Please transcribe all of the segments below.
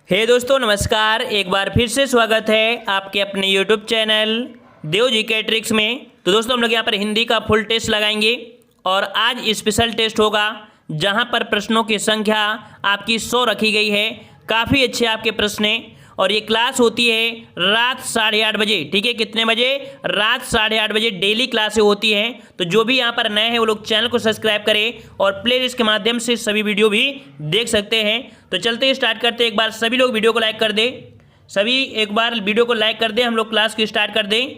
दोस्तों नमस्कार। एक बार फिर से स्वागत है आपके अपने YouTube चैनल देव जी के ट्रिक्स में। तो दोस्तों हम लोग यहाँ पर हिंदी का फुल टेस्ट लगाएंगे और आज स्पेशल टेस्ट होगा जहाँ पर प्रश्नों की संख्या आपकी 100 रखी गई है। काफ़ी अच्छे आपके प्रश्न हैं और ये क्लास होती है रात 8:30 बजे। ठीक है, कितने बजे? रात 8:30 बजे डेली क्लासें होती हैं। तो जो भी यहाँ पर नए हैं वो लोग चैनल को सब्सक्राइब करें और प्लेलिस्ट के माध्यम से सभी वीडियो भी देख सकते हैं। तो चलते स्टार्ट करते हैं। एक बार सभी लोग वीडियो को लाइक कर दें, सभी एक बार वीडियो को लाइक कर दें, हम लोग क्लास को स्टार्ट कर दें।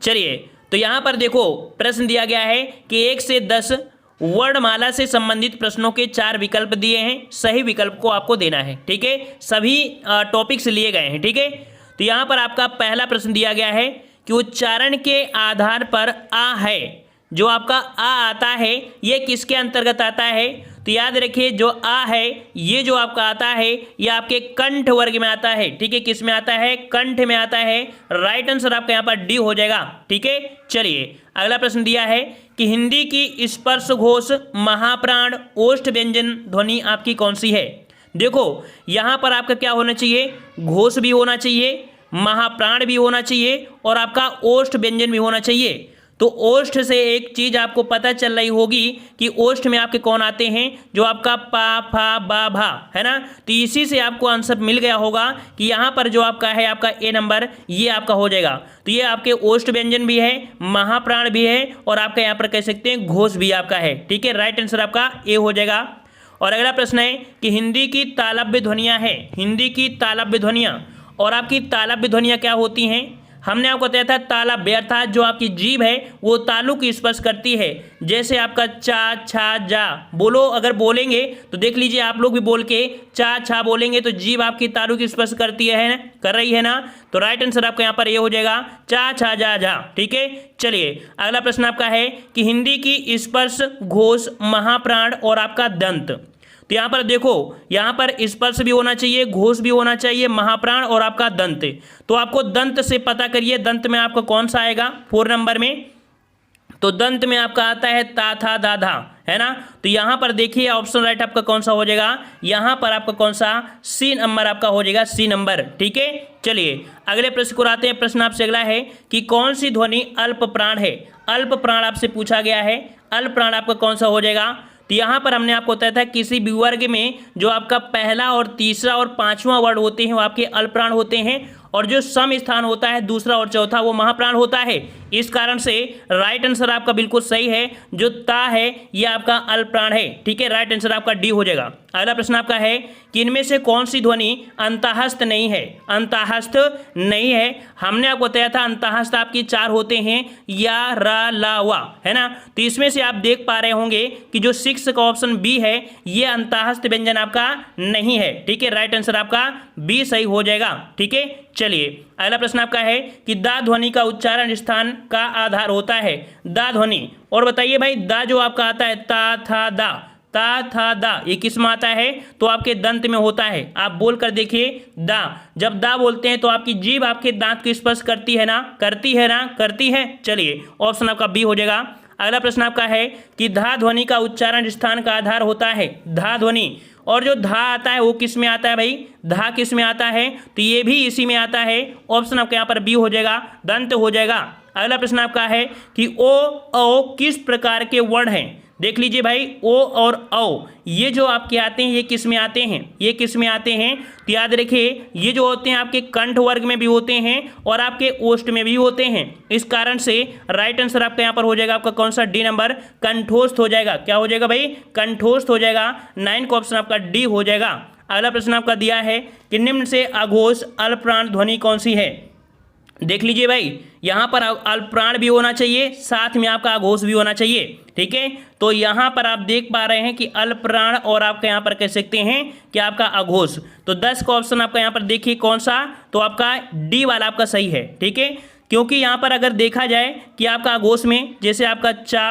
चलिए, तो यहाँ पर देखो प्रश्न दिया गया है कि 1 से 10 वर्णमाला से संबंधित प्रश्नों के 4 विकल्प दिए हैं। सही विकल्प को आपको देना है। ठीक है, सभी टॉपिक्स लिए गए हैं। ठीक है, तो यहाँ पर आपका पहला प्रश्न दिया गया है कि उच्चारण के आधार पर आ है, जो आपका आ आता है ये किसके अंतर्गत आता है? तो याद रखिए जो आ है ये जो आपका आता है ये आपके कंठ वर्ग में आता है। ठीक है, किस में आता है? कंठ में आता है। राइट आंसर आपका यहाँ पर डी हो जाएगा। ठीक है, चलिए अगला प्रश्न दिया है कि हिंदी की स्पर्श घोष महाप्राण ओष्ठ व्यंजन ध्वनि आपकी कौन सी है? देखो यहाँ पर आपका क्या होना चाहिए? घोष भी होना चाहिए, महाप्राण भी होना चाहिए और आपका ओष्ठ व्यंजन भी होना चाहिए। तो ओष्ठ से एक चीज आपको पता चल रही होगी कि ओष्ठ में आपके कौन आते हैं, जो आपका पा फा बा भा है ना। तो इसी से आपको आंसर मिल गया होगा कि यहाँ पर जो आपका है आपका ए नंबर ये आपका हो जाएगा। तो ये आपके ओष्ठ व्यंजन भी है, महाप्राण भी है और आपका यहाँ पर कह सकते हैं घोष भी आपका है। ठीक है, राइट आंसर आपका ए हो जाएगा। और अगला प्रश्न है कि हिंदी की तालव्य ध्वनियाँ है, हिंदी की तालव्य ध्वनियाँ, और आपकी तालव्य ध्वनियाँ क्या होती हैं? हमने आपको बताया था तालव्य अर्थात जो आपकी जीभ है वो तालु की स्पर्श करती है। जैसे आपका चा छा जा बोलो, अगर बोलेंगे तो देख लीजिए आप लोग भी बोल के चा छा बोलेंगे तो जीभ आपकी तालु की स्पर्श करती है, कर रही है ना। तो राइट आंसर आपका यहाँ पर ये हो जाएगा चा छा जा झा। ठीक है, चलिए अगला प्रश्न आपका है कि हिंदी की स्पर्श घोष महाप्राण और आपका दंत। तो यहाँ पर देखो यहाँ पर स्पर्श भी होना चाहिए, घोष भी होना चाहिए, महाप्राण और आपका दंत। तो आपको दंत से पता करिए दंत में आपका कौन सा आएगा 4 नंबर में। तो दंत में आपका आता है ता था दा धा, है ना। तो यहाँ पर देखिए ऑप्शन राइट आपका कौन सा हो जाएगा? यहाँ पर आपका कौन सा? सी नंबर आपका हो जाएगा, सी नंबर। ठीक है, चलिए अगले प्रश्न को आते हैं। प्रश्न आपसे अगला है कि कौन सी ध्वनि अल्प प्राण है? अल्प प्राण आपसे पूछा गया है, अल्प प्राण आपका कौन सा हो जाएगा? तो यहाँ पर हमने आपको बताया था किसी भी वर्ग में जो आपका पहला और तीसरा और 5वां वर्ड होते हैं वो आपके अल्पप्राण होते हैं और जो सम स्थान होता है दूसरा और चौथा वो महाप्राण होता है। इस कारण से राइट आंसर आपका बिल्कुल सही है, जो ता है ये आपका अल्पप्राण है। ठीक है, राइट आंसर आपका डी हो जाएगा। अगला प्रश्न आपका है कि इनमें से कौन सी ध्वनि अंतःस्थ नहीं है? अंतःस्थ नहीं है। हमने आपको बताया था अंतःस्थ आपकी 4 होते हैं, या रा ला वा, है ना। तो इसमें से आप देख पा रहे होंगे कि जो 6 का ऑप्शन बी है ये अंतःस्थ व्यंजन आपका नहीं है। ठीक है, राइट आंसर आपका बी सही हो जाएगा। ठीक है, चलिए अगला प्रश्न आपका है कि दा ध्वनि का उच्चारण स्थान का आधार होता है। दा ध्वनि, और बताइए भाई दा जो आपका आता है ता था दा, ता था दा, ये किस में आता है? तो आपके दंत में होता है। आप बोल कर देखिए दा, जब दा बोलते हैं तो आपकी जीभ आपके दांत को स्पर्श करती है ना, करती है ना, करती है। चलिए ऑप्शन आपका बी हो जाएगा। अगला प्रश्न आपका है कि धा ध्वनि का उच्चारण स्थान का आधार होता है। धा ध्वनि, और जो धा आता है वो किस में आता है भाई? धा किस में आता है? तो ये भी इसी में आता है। ऑप्शन आपका यहाँ पर बी हो जाएगा, दंत हो जाएगा। अगला प्रश्न आपका है कि ओ औ किस प्रकार के वर्ण हैं? देख लीजिए भाई ओ और औ ये जो आपके आते हैं ये किस में आते हैं? ये किस में आते हैं? तो याद रखिए ये जो होते हैं आपके कंठ वर्ग में भी होते हैं और आपके ओष्ठ में भी होते हैं। इस कारण से राइट आंसर आपका यहाँ पर हो जाएगा आपका कौन सा? डी नंबर, कंठोस्थ हो जाएगा। क्या हो जाएगा भाई? कंठोस्थ हो जाएगा। 9 का ऑप्शन आपका डी हो जाएगा। अगला प्रश्न आपका दिया है कि निम्न से अघोष अल्पप्राण ध्वनि कौन सी है? देख लीजिए भाई यहाँ पर अल्पप्राण भी होना चाहिए, साथ में आपका अघोष भी होना चाहिए। ठीक है, तो यहाँ पर आप देख पा रहे हैं कि अल्पप्राण और आपका यहाँ पर कह सकते हैं कि आपका अघोष। तो 10 का ऑप्शन आपका यहाँ पर देखिए कौन सा? तो आपका डी वाला आपका सही है। ठीक है, क्योंकि यहाँ पर अगर देखा जाए कि आपका अघोष में जैसे आपका चा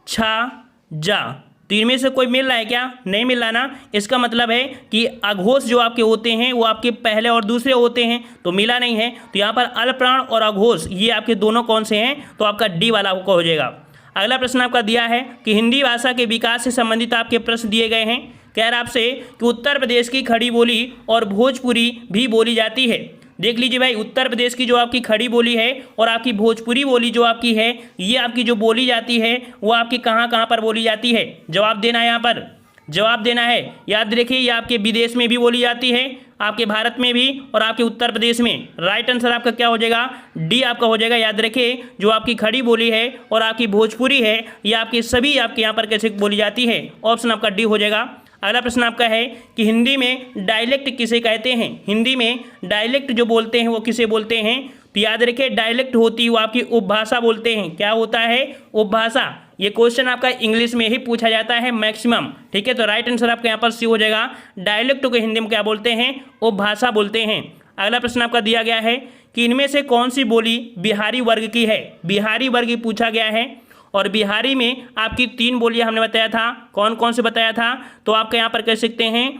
छा जा, तो इनमें से कोई मिल रहा है क्या? नहीं मिल रहा ना। इसका मतलब है कि अघोष जो आपके होते हैं वो आपके पहले और दूसरे होते हैं, तो मिला नहीं है। तो यहाँ पर अल्पप्राण और अघोष ये आपके दोनों कौन से हैं? तो आपका डी वाला हो जाएगा। अगला प्रश्न आपका दिया है कि हिंदी भाषा के विकास से संबंधित आपके प्रश्न दिए गए हैं। कह रहा आपसे कि उत्तर प्रदेश की खड़ी बोली और भोजपुरी भी बोली जाती है। देख लीजिए भाई, उत्तर प्रदेश की जो आपकी खड़ी बोली है और आपकी भोजपुरी बोली जो आपकी है, ये आपकी जो बोली जाती है वो आपकी कहाँ कहाँ पर बोली जाती है? जवाब देना है, यहाँ पर जवाब देना है। याद रखिए, ये आपके विदेश में भी बोली जाती है, आपके भारत में भी और आपके उत्तर प्रदेश में। राइट आंसर आपका क्या हो जाएगा? डी आपका हो जाएगा। याद रखिए, जो आपकी खड़ी बोली है और आपकी भोजपुरी है, ये आपकी सभी आपके यहाँ पर कैसे बोली जाती है? ऑप्शन आपका डी हो जाएगा। अगला प्रश्न आपका है कि हिंदी में डायलेक्ट किसे कहते हैं? हिंदी में डायलेक्ट जो बोलते हैं वो किसे बोलते हैं? तो याद रखिए, डायलेक्ट होती है वो आपकी उपभाषा बोलते हैं। क्या होता है? उपभाषा। ये क्वेश्चन आपका इंग्लिश में ही पूछा जाता है मैक्सिमम, ठीक है। तो राइट आंसर आपका यहाँ पर सी हो जाएगा। डायलेक्ट को हिंदी में क्या बोलते हैं? उपभाषा बोलते हैं। अगला प्रश्न आपका दिया गया है कि इनमें से कौन सी बोली बिहारी वर्ग की है? बिहारी वर्ग की पूछा गया है और बिहारी में आपकी 3 बोलियां हमने बताया था। कौन कौन से बताया था? तो आपके यहाँ पर कह सकते हैं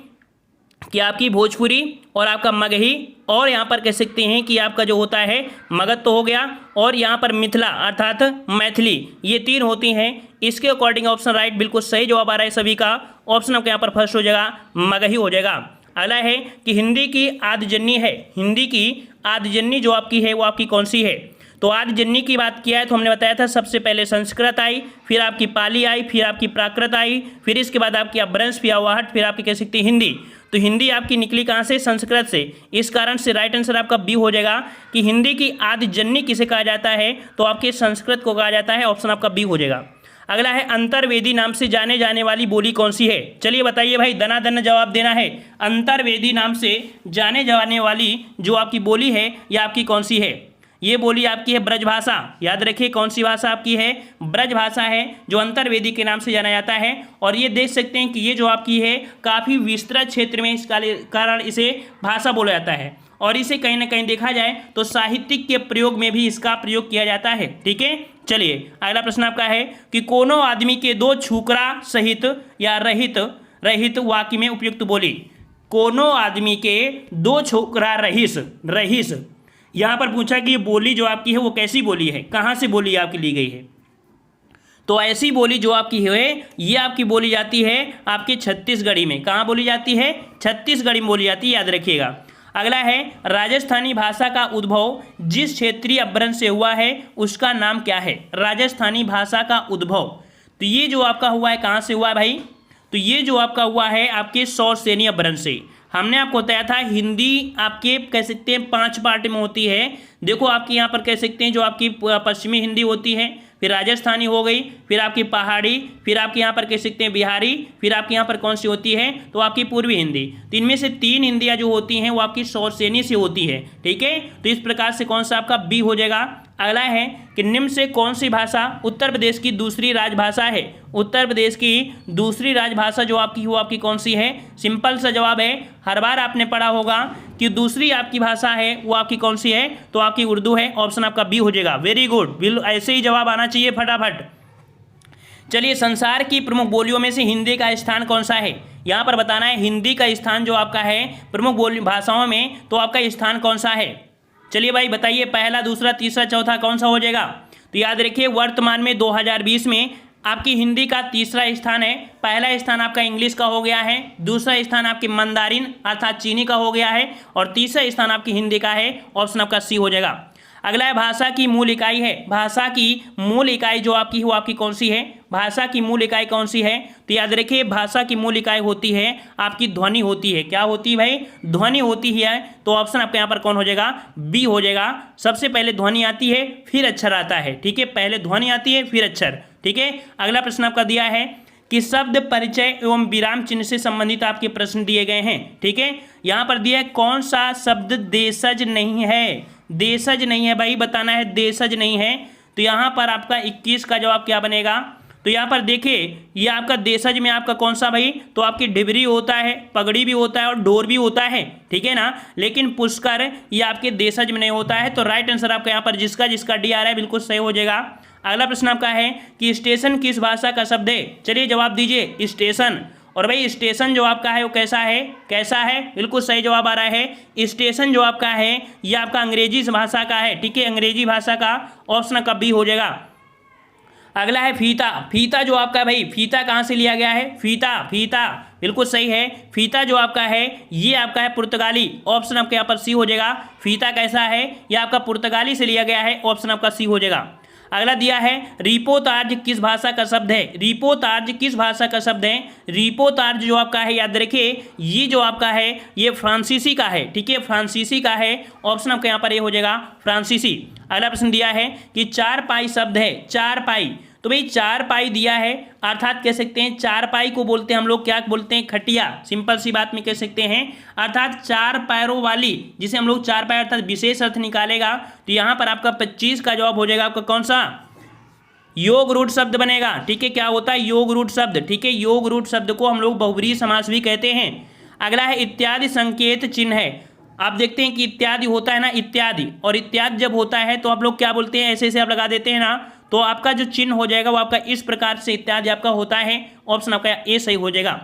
कि आपकी भोजपुरी और आपका मगही, और यहाँ पर कह सकते हैं कि आपका जो होता है मगध तो हो गया, और यहाँ पर मिथिला अर्थात मैथिली, ये 3 होती हैं। इसके अकॉर्डिंग ऑप्शन राइट बिल्कुल सही जवाब आ रहा है सभी का। ऑप्शन आपके यहाँ पर फर्स्ट हो जाएगा, मगही हो जाएगा। अगला है कि हिंदी की आदिजन्नी है, हिंदी की आदिजन्नी जो आपकी है वो आपकी कौन सी है? तो आदिजन्नी की बात किया है तो हमने बताया था सबसे पहले संस्कृत आई, फिर आपकी पाली आई, फिर आपकी प्राकृत आई, फिर इसके बाद आपकी अपभ्रंश, फिर अवाहट, फिर आपकी कह सकते हैं हिंदी। तो हिंदी आपकी निकली कहाँ से? संस्कृत से। इस कारण से राइट आंसर आपका बी हो जाएगा कि हिंदी की आदिजन्नी किसे कहा जाता है? तो आपके संस्कृत को कहा जाता है। ऑप्शन आपका बी हो जाएगा। अगला है अंतर्वेदी नाम से जाने जाने वाली बोली कौन सी है? चलिए बताइए भाई, दनादन जवाब देना है। अंतर्वेदी नाम से जाने जाने वाली जो आपकी बोली है ये आपकी कौन सी है? ये बोली आपकी है ब्रजभाषा। याद रखिए, कौन सी भाषा आपकी है? ब्रजभाषा है, जो अंतर्वेदी के नाम से जाना जाता है। और ये देख सकते हैं कि ये जो आपकी है काफ़ी विस्तृत क्षेत्र में इस कारण इसे भाषा बोला जाता है, और इसे कहीं ना कहीं देखा जाए तो साहित्यिक के प्रयोग में भी इसका प्रयोग किया जाता है, ठीक है। चलिए अगला प्रश्न आपका है कि कोनो आदमी के 2 छुकरा सहित या रहित रहित वाक्य में उपयुक्त बोली। कोनो आदमी के 2 छुकरा रहीस यहाँ पर पूछा कि ये बोली जो आपकी है वो कैसी बोली है, कहाँ से बोली आपकी ली गई है? तो ऐसी बोली जो आपकी है ये आपकी बोली जाती है आपके छत्तीसगढ़ी में। कहाँ बोली जाती है? छत्तीसगढ़ी में बोली जाती है, याद रखिएगा। अगला है राजस्थानी भाषा का उद्भव जिस क्षेत्रीय अपभ्रंश से हुआ है उसका नाम क्या है? राजस्थानी भाषा का उद्भव, तो ये जो आपका हुआ है कहाँ से हुआ है भाई? तो ये जो आपका हुआ है आपके सौरसेनी अपभ्रंश से। हमने आपको बताया था हिंदी आपके कह सकते हैं 5 पार्ट में होती है। देखो आपके यहाँ पर कह सकते हैं जो आपकी पश्चिमी हिंदी होती है, फिर राजस्थानी हो गई, फिर आपकी पहाड़ी, फिर आपके यहाँ पर कह सकते हैं बिहारी, फिर आपके यहाँ पर कौन सी होती है? तो आपकी पूर्वी हिंदी। तो इनमें से 3 हिंदियाँ जो होती हैं वो आपकी सौरसेनी से होती है, ठीक है। तो इस प्रकार से कौन सा आपका बी हो जाएगा। अगला है कि निम्न से कौन सी भाषा उत्तर प्रदेश की दूसरी राजभाषा है? उत्तर प्रदेश की दूसरी राजभाषा जो आपकी वो आपकी कौन सी है? सिंपल सा जवाब है, हर बार आपने पढ़ा होगा कि दूसरी आपकी भाषा है वो आपकी कौन सी है? तो आपकी उर्दू है। ऑप्शन आपका बी हो जाएगा। वेरी गुड, बिल्कुल ऐसे ही जवाब आना चाहिए फटाफट। चलिए संसार की प्रमुख बोलियों में से हिंदी का स्थान कौन सा है? यहाँ पर बताना है हिंदी का स्थान जो आपका है प्रमुख बोली भाषाओं में, तो आपका स्थान कौन सा है? चलिए भाई बताइए, पहला, दूसरा, तीसरा, चौथा कौन सा हो जाएगा? तो याद रखिए वर्तमान में 2020 में आपकी हिंदी का तीसरा स्थान है। पहला स्थान आपका इंग्लिश का हो गया है, दूसरा स्थान आपकी मंदारिन अर्थात चीनी का हो गया है, और तीसरा स्थान आपकी हिंदी का है। ऑप्शन आपका सी हो जाएगा। अगला है भाषा की मूल इकाई है। भाषा की मूल इकाई जो आपकी है वो आपकी कौन सी है? भाषा की मूल इकाई कौन सी है? तो याद रखिए भाषा की मूल इकाई होती है आपकी ध्वनि होती है। क्या होती है भाई? ध्वनि होती है। तो ऑप्शन आपके यहाँ पर कौन हो जाएगा? बी हो जाएगा। सबसे पहले ध्वनि आती है फिर अक्षर आता है, ठीक है। पहले ध्वनि आती है फिर अक्षर, ठीक है। अगला प्रश्न आपका दिया है कि शब्द परिचय एवं विराम चिन्ह से संबंधित आपके प्रश्न दिए गए हैं, ठीक है। यहाँ पर दिया है कौन सा शब्द देशज नहीं है? देशज नहीं है भाई, बताना है देशज नहीं है। तो यहाँ पर आपका 21 का जवाब क्या बनेगा? तो यहाँ पर देखिए ये आपका देशज में आपका कौन सा भाई? तो आपकी डिबरी होता है, पगड़ी भी होता है और डोर भी होता है, ठीक है ना। लेकिन पुष्कर ये आपके देशज में नहीं होता है। तो राइट आंसर आपका यहाँ पर जिसका जिसका डी आ रहा है बिल्कुल सही हो जाएगा। अगला प्रश्न आपका है कि स्टेशन किस भाषा का शब्द है? चलिए जवाब दीजिए, स्टेशन। और भाई स्टेशन जो आपका है वो कैसा है? कैसा है? बिल्कुल सही जवाब आ रहा है। स्टेशन जो आपका है ये आपका अंग्रेजी भाषा का है, ठीक है, अंग्रेजी भाषा का। ऑप्शन का बी हो जाएगा। अगला है फीता। फीता जो आपका भाई, फीता कहाँ से लिया गया है? फीता बिल्कुल सही है। फीता जो आपका है ये आपका है पुर्तगाली, ऑप्शन आपका यहाँ पर सी हो जाएगा। फीता कैसा है, ये आपका पुर्तगाली से लिया गया है, ऑप्शन आपका सी हो जाएगा। अगला दिया है रिपोतार्ज किस भाषा का शब्द है। रिपोतार्ज किस भाषा का शब्द है। रिपोतार्ज जो आपका है याद रखिए ये जो आपका है ये फ्रांसीसी का है, ठीक है, फ्रांसीसी का है, ऑप्शन आपका यहाँ पर ये हो जाएगा फ्रांसीसी। अगला प्रश्न दिया है कि चारपाई शब्द है, चारपाई, तो भाई चारपाई दिया है अर्थात कह सकते हैं चारपाई को बोलते हैं हम लोग क्या बोलते हैं, खटिया, सिंपल सी बात में कह सकते हैं, अर्थात चार पैरों वाली, जिसे हम लोग चारपाई अर्थात विशेष अर्थ निकालेगा तो यहाँ पर आपका 25 का जवाब हो जाएगा आपका कौन सा, योग रूट शब्द बनेगा, ठीक है। क्या होता है, योग रूट शब्द, ठीक है। योग रूट शब्द को हम लोग बहुब्रीहि समास भी कहते हैं। अगला है इत्यादि संकेत चिन्ह है। आप देखते हैं कि इत्यादि होता है ना, इत्यादि, और इत्यादि जब होता है तो आप लोग क्या बोलते हैं, ऐसे ऐसे आप लगा देते हैं ना, तो आपका जो चिन्ह हो जाएगा वो आपका इस प्रकार से इत्यादि आपका होता है, ऑप्शन आपका ए सही हो जाएगा।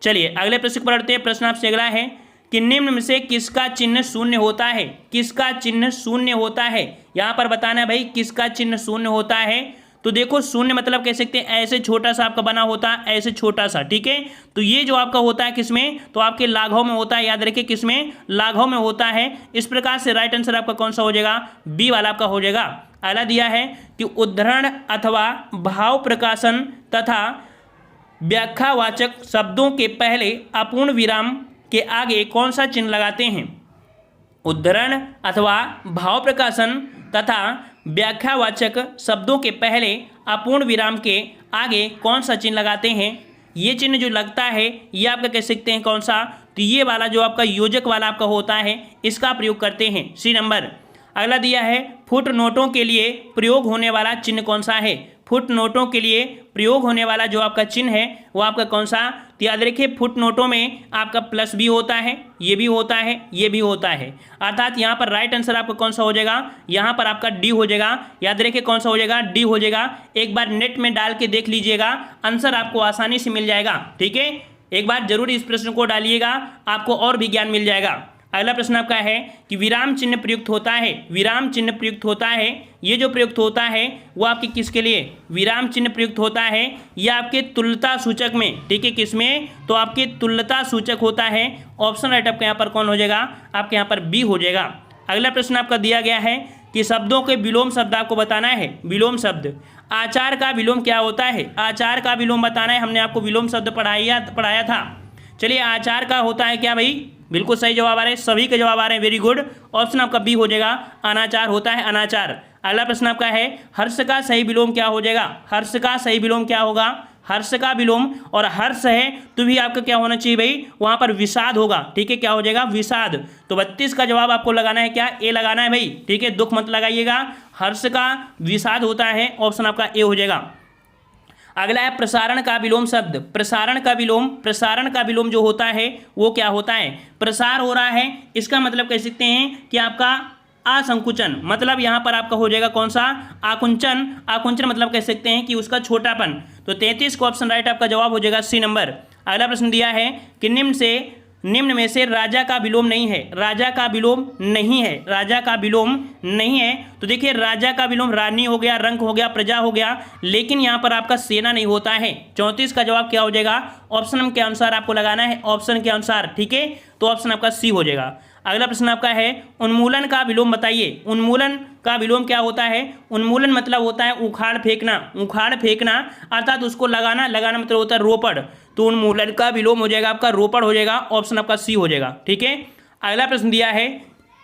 चलिए अगले प्रश्न पर बढ़ते हैं। प्रश्न आपसे अगला है कि निम्न में से किसका चिन्ह शून्य होता है, किसका चिन्ह शून्य होता है। यहाँ पर बताना है भाई किसका चिन्ह शून्य होता है। तो देखो शून्य मतलब कह सकते हैं ऐसे छोटा सा आपका बना होता है, ऐसे छोटा सा, ठीक है। तो ये जो आपका होता है किसमें, तो आपके लाघव में होता है, याद रखिए किसमें, लाघव में होता है। इस प्रकार से राइट आंसर आपका कौन सा हो जाएगा, बी वाला आपका हो जाएगा। अगला दिया है कि उद्धरण अथवा भाव प्रकाशन तथा व्याख्यावाचक शब्दों के पहले अपूर्ण विराम के आगे कौन सा चिन्ह लगाते हैं। उद्धरण अथवा भाव प्रकाशन तथा व्याख्यावाचक शब्दों के पहले अपूर्ण विराम के आगे कौन सा चिन्ह लगाते हैं। ये चिन्ह जो लगता है ये आपका कह सकते हैं कौन सा, तो ये वाला जो आपका योजक वाला आपका होता है इसका प्रयोग करते हैं, सी नंबर। अगला दिया है फुट नोटों के लिए प्रयोग होने वाला चिन्ह कौन सा है। फुट नोटों के लिए प्रयोग होने वाला जो आपका चिन्ह है वो आपका कौन सा, तो याद रखिए फुट नोटों में आपका प्लस भी होता है, ये भी होता है, ये भी होता है, अर्थात यहाँ पर राइट आंसर आपका कौन सा हो जाएगा, यहाँ पर आपका डी हो जाएगा। याद रखिए कौन सा हो जाएगा, डी हो जाएगा। एक बार नेट में डाल के देख लीजिएगा, आंसर आपको आसानी से मिल जाएगा, ठीक है। एक बार जरूर इस प्रश्न को डालिएगा, आपको और भी ज्ञान मिल जाएगा। अगला प्रश्न आपका है कि विराम चिन्ह प्रयुक्त होता है, विराम चिन्ह प्रयुक्त होता है, ये जो प्रयुक्त होता है वो आपके किसके लिए, विराम चिन्ह प्रयुक्त होता है ये आपके तुल्यता सूचक में, ठीक है, किसमें, तो आपके तुल्यता सूचक होता है। ऑप्शन राइट आपका यहाँ पर कौन हो जाएगा, आपके यहाँ पर बी हो जाएगा। अगला प्रश्न आपका दिया गया है कि शब्दों के विलोम शब्द आपको बताना है। विलोम शब्द, आचार का विलोम क्या होता है, आचार का विलोम बताना है। हमने आपको विलोम शब्द पढ़ाया था। चलिए आचार का होता है क्या भाई, बिल्कुल सही जवाब आ रहे हैं, सभी के जवाब आ रहे हैं, वेरी गुड। ऑप्शन आपका बी हो जाएगा, अनाचार होता है, अनाचार। अगला प्रश्न आपका है हर्ष का सही विलोम क्या हो जाएगा, हर्ष का सही विलोम क्या होगा, हर्ष का विलोम, और हर्ष है तो भी आपका क्या होना चाहिए भाई, वहां पर विषाद होगा, ठीक है, क्या हो जाएगा, विषाद। तो 32 का जवाब आपको लगाना है क्या, ए लगाना है भाई, ठीक है, दुख मत लगाइएगा, हर्ष का विषाद होता है, ऑप्शन आपका ए हो जाएगा। अगला है प्रसारण का विलोम शब्द, प्रसारण का विलोम, प्रसारण का विलोम जो होता है वो क्या होता है, प्रसार हो रहा है, इसका मतलब कह सकते हैं कि आपका असंकुचन, मतलब यहाँ पर आपका हो जाएगा कौन सा, आकुंचन। आकुंचन मतलब कह सकते हैं कि उसका छोटापन। तो 33 का ऑप्शन राइट आपका जवाब हो जाएगा, सी नंबर। अगला प्रश्न दिया है कि निम्न में से राजा का विलोम नहीं है, राजा का विलोम नहीं है, राजा का विलोम नहीं है। तो देखिए राजा का विलोम रानी हो गया, रंक हो गया, प्रजा हो गया, लेकिन यहाँ पर आपका सेना नहीं होता है। 34 का जवाब क्या हो जाएगा, ऑप्शन के अनुसार आपको लगाना है, ऑप्शन के अनुसार, ठीक है, तो ऑप्शन आपका सी हो जाएगा। अगला प्रश्न आपका है उन्मूलन का विलोम बताइए। उन्मूलन का विलोम क्या होता है, उन्मूलन मतलब होता है उखाड़ फेंकना, उखाड़ फेंकना, अर्थात उसको लगाना, लगाना मतलब होता है रोपड़। तो उन्मूलन का विलोम हो जाएगा आपका रोपड़ हो जाएगा, ऑप्शन आपका सी हो जाएगा, ठीक है। अगला प्रश्न दिया है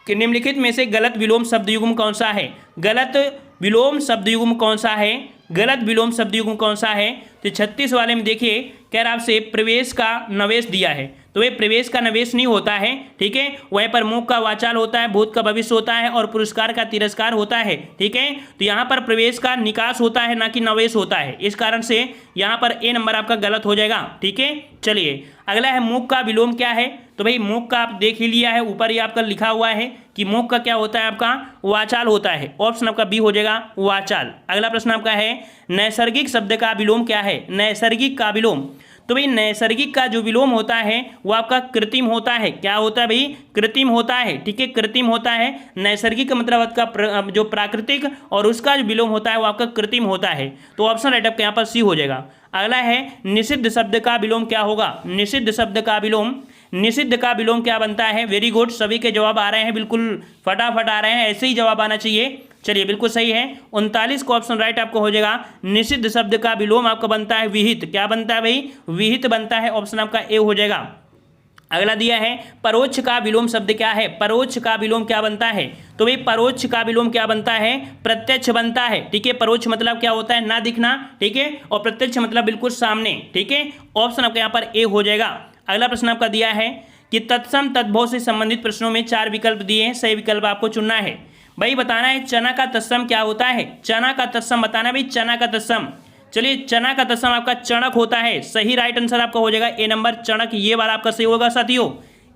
कि निम्नलिखित में से गलत विलोम शब्द युग्म कौन सा है, गलत विलोम शब्द युग्म कौन सा है, गलत विलोम शब्द युग्म कौन सा है। तो 36 वाले में देखिए कह रहा आपसे प्रवेश का नवेश दिया है, तो ये प्रवेश का नवेश नहीं होता है, ठीक है, वहीं पर मुख का वाचाल होता है, भूत का भविष्य होता है, और पुरस्कार का तिरस्कार होता है, ठीक है। तो यहाँ पर प्रवेश का निकास होता है, ना कि नवेश होता है, इस कारण से यहाँ पर ए नंबर आपका गलत हो जाएगा, ठीक है। चलिए अगला है मुख का विलोम क्या है। तो भाई मुख का आप देख ही लिया है, ऊपर ही आपका लिखा हुआ है कि मुख का क्या होता है, आपका वाचाल होता है, ऑप्शन आपका बी हो जाएगा, वाचाल। अगला प्रश्न आपका है नैसर्गिक शब्द का विलोम क्या है, नैसर्गिक का विलोम। तो भाई नैसर्गिक का जो विलोम होता है वो आपका कृत्रिम होता है। क्या होता है भाई? कृत्रिम होता है। ठीक है, कृत्रिम होता है। नैसर्गिक का मतलब आपका जो प्राकृतिक, और उसका जो विलोम होता है वो आपका कृत्रिम होता है। तो ऑप्शन राइट आपका यहाँ पर सी हो जाएगा। अगला है निषिद्ध शब्द का विलोम क्या होगा? निषिद्ध शब्द का विलोम, निषिद्ध का विलोम क्या बनता है? वेरी गुड, सभी के जवाब आ रहे हैं, बिल्कुल फटाफट आ रहे हैं, ऐसे ही जवाब आना चाहिए। चलिए बिल्कुल सही है, 39 को ऑप्शन राइट आपको हो जाएगा। निषिद्ध शब्द का विलोम आपका बनता है विहित। क्या बनता है भाई? विहित बनता है, ऑप्शन आपका ए हो जाएगा। अगला दिया है परोक्ष का विलोम शब्द क्या है? परोक्ष का विलोम क्या बनता है? तो भाई परोक्ष का विलोम क्या बनता है? प्रत्यक्ष बनता है। ठीक है, परोक्ष मतलब क्या होता है? ना दिखना। ठीक है, और प्रत्यक्ष मतलब बिल्कुल सामने। ठीक है, ऑप्शन आपका यहाँ पर ए हो जाएगा। अगला प्रश्न आपका दिया है कि तत्सम तद्भव से संबंधित प्रश्नों में 4 विकल्प दिए हैं, सही विकल्प आपको चुनना है। भाई बताना है चना का तत्सम क्या होता है? चना का तत्सम बताना है भाई, चना का तत्सम। चलिए, चना का तत्सम आपका चणक होता है। सही राइट आंसर आपका हो जाएगा ए नंबर, चणक। ये वाला आपका सही होगा साथियों,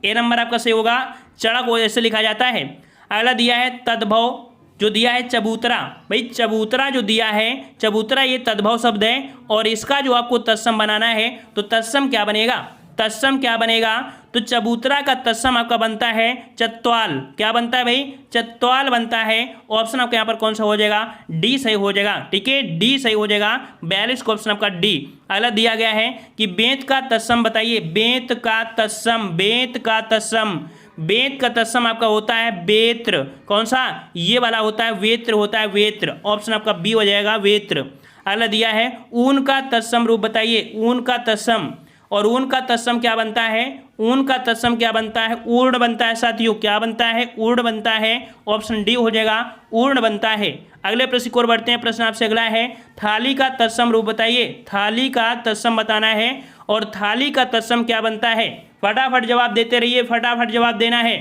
ए नंबर आपका सही होगा, चणक वो ऐसे लिखा जाता है। अगला दिया है तद्भव, जो दिया है चबूतरा। भाई चबूतरा जो दिया है, चबूतरा ये तद्भव शब्द है, और इसका जो आपको तत्सम बनाना है तो तत्सम क्या बनेगा? तत्सम क्या बनेगा? तो चबूतरा का तत्सम आपका बनता है चत्वाल। क्या बनता है भाई? चत्वाल बनता है। ऑप्शन आपका यहाँ पर कौन सा हो जाएगा? डी सही हो जाएगा। ठीक है, डी सही हो जाएगा। 42 का ऑप्शन आपका डी। अगला दिया गया है कि बेंत का तत्सम बताइए। बेंत का तत्सम, बेंत का तत्सम, बेंत का तत्सम आपका होता है बेत्र। कौन सा? ये वाला होता है वेत्र, होता है वेत्र। ऑप्शन आपका बी हो जाएगा, वेत्र। अगला दिया है ऊन का तत्सम रूप बताइए। ऊन का तत्सम, और ऊन का तत्सम क्या बनता है? ऊन का तत्सम क्या बनता है? ऊर्ण बनता है साथियों। क्या बनता है? ऊर्ण बनता है। ऑप्शन डी हो जाएगा, ऊर्ण बनता है। अगले प्रश्न की ओर बढ़ते हैं। प्रश्न आपसे अगला है थाली का तत्सम रूप बताइए। थाली का तत्सम बताना है, और थाली का तत्सम क्या बनता है? फटाफट जवाब देते रहिए, फटाफट जवाब देना है।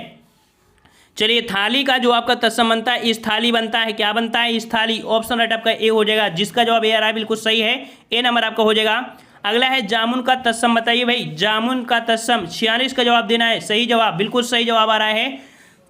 चलिए, थाली का जो आपका तत्सम बनता है इस थाली बनता है। क्या बनता है? इस थाली। ऑप्शन राइट आपका ए हो जाएगा, जिसका जवाब ए आ रहा है बिल्कुल सही है, ए नंबर आपका हो जाएगा। अगला है जामुन का तत्सम बताइए भाई। जामुन का तत्सम, 46 का जवाब देना है। सही जवाब, बिल्कुल सही जवाब आ रहा है।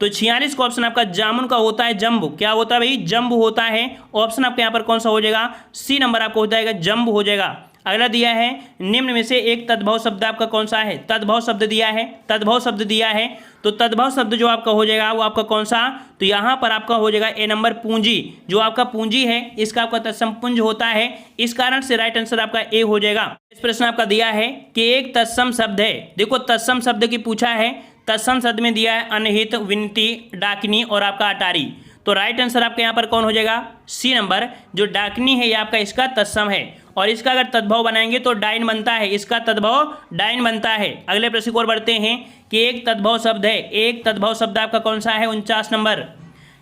तो 46 का ऑप्शन आपका जामुन का होता है जम्बू। क्या होता है भाई? जम्बू होता है। ऑप्शन आपके यहाँ पर कौन सा हो जाएगा? सी नंबर आपको हो जाएगा, जम्बू हो जाएगा। अगला दिया है निम्न में से एक तद्भव शब्द आपका कौन सा है? तद्भव शब्द दिया है, तद्भव शब्द दिया है। तो तद्भव शब्द जो आपका हो जाएगा वो आपका कौन सा? तो यहाँ पर आपका हो जाएगा ए नंबर, पूंजी। जो आपका पूंजी है इसका आपका तत्सम पुंज होता है, इस कारण से राइट आंसर आपका ए हो जाएगा। इस प्रश्न आपका दिया है कि एक तत्सम शब्द है। देखो तत्सम शब्द की पूछा है, तत्सम शब्द में दिया है अनहित, विनती, डाकनी और आपका अटारी। तो राइट आंसर आपके यहाँ पर कौन हो जाएगा? C number. जो डाकनी है ये आपका इसका तत्सम है, और इसका अगर तद्भव बनाएंगे तो डाइन बनता है, इसका तद्भव डाइन बनता है। अगले प्रश्न की ओर बढ़ते हैं कि एक तद्भव शब्द है। एक तद्भव शब्द आपका कौन सा है? 49 नंबर।